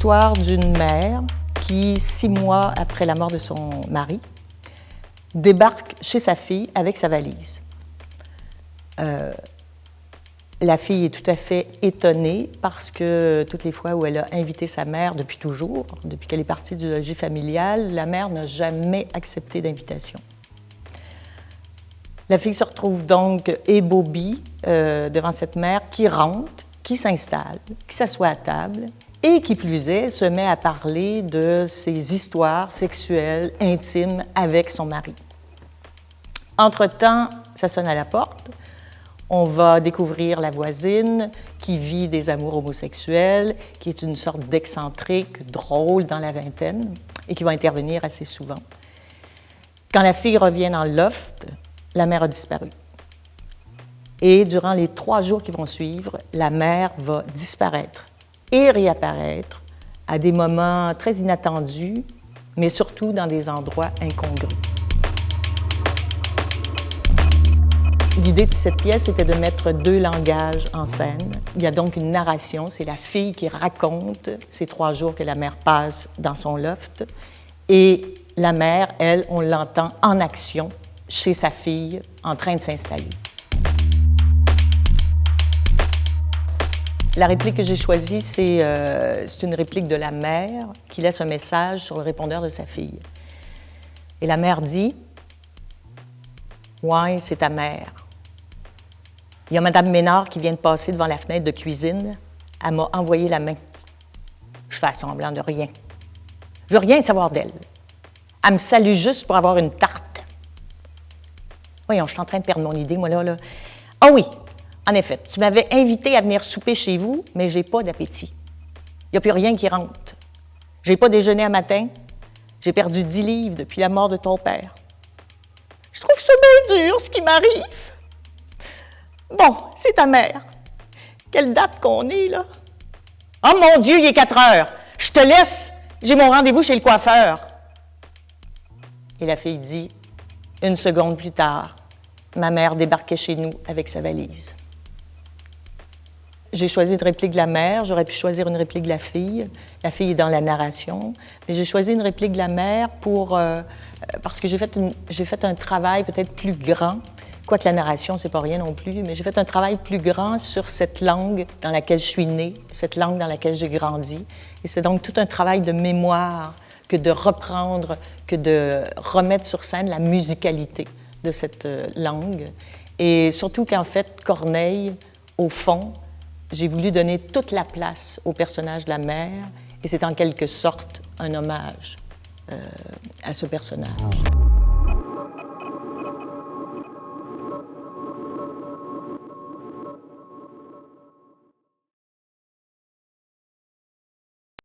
l'histoire d'une mère qui, 6 mois après la mort de son mari, débarque chez sa fille avec sa valise. La fille est tout à fait étonnée parce que toutes les fois où elle a invité sa mère depuis toujours, depuis qu'elle est partie du logis familial, la mère n'a jamais accepté d'invitation. La fille se retrouve donc ébobie devant cette mère qui rentre, qui s'installe, qui s'assoit à table et qui plus est se met à parler de ses histoires sexuelles intimes avec son mari. Entre-temps, ça sonne à la porte. On va découvrir la voisine qui vit des amours homosexuels, qui est une sorte d'excentrique, drôle dans la vingtaine et qui va intervenir assez souvent. Quand la fille revient dans le loft, la mère a disparu. Et durant les 3 jours qui vont suivre, la mère va disparaître et réapparaître à des moments très inattendus, mais surtout dans des endroits incongrus. L'idée de cette pièce était de mettre 2 langages en scène. Il y a donc une narration, c'est la fille qui raconte ces 3 jours que la mère passe dans son loft. Et la mère, elle, on l'entend en action chez sa fille, en train de s'installer. La réplique que j'ai choisie, c'est une réplique de la mère qui laisse un message sur le répondeur de sa fille. Et la mère dit « Ouais, c'est ta mère. Il y a Mme Ménard qui vient de passer devant la fenêtre de cuisine. Elle m'a envoyé la main. Je fais semblant de rien. Je veux rien savoir d'elle. Elle me salue juste pour avoir une tarte. Voyons, je suis en train de perdre mon idée, moi, là. Ah oui, en effet, tu m'avais invité à venir souper chez vous, mais j'ai pas d'appétit. Il n'y a plus rien qui rentre. J'ai pas déjeuné à matin. J'ai perdu 10 livres depuis la mort de ton père. Je trouve ça bien dur, ce qui m'arrive. Bon, c'est ta mère. Quelle date qu'on est, là? Oh mon Dieu, il est 4 heures. Je te laisse, j'ai mon rendez-vous chez le coiffeur. Et la fille dit, 1 seconde plus tard, ma mère débarquait chez nous avec sa valise. J'ai choisi une réplique de la mère, j'aurais pu choisir une réplique de la fille. La fille est dans la narration, mais j'ai choisi une réplique de la mère parce que j'ai fait un travail peut-être plus grand, quoique la narration, c'est pas rien non plus, mais j'ai fait un travail plus grand sur cette langue dans laquelle je suis née, cette langue dans laquelle j'ai grandi. Et c'est donc tout un travail de mémoire que de reprendre, que de remettre sur scène la musicalité de cette langue. Et surtout qu'en fait, Corneille, au fond, j'ai voulu donner toute la place au personnage de la mère, et c'est en quelque sorte un hommage à ce personnage.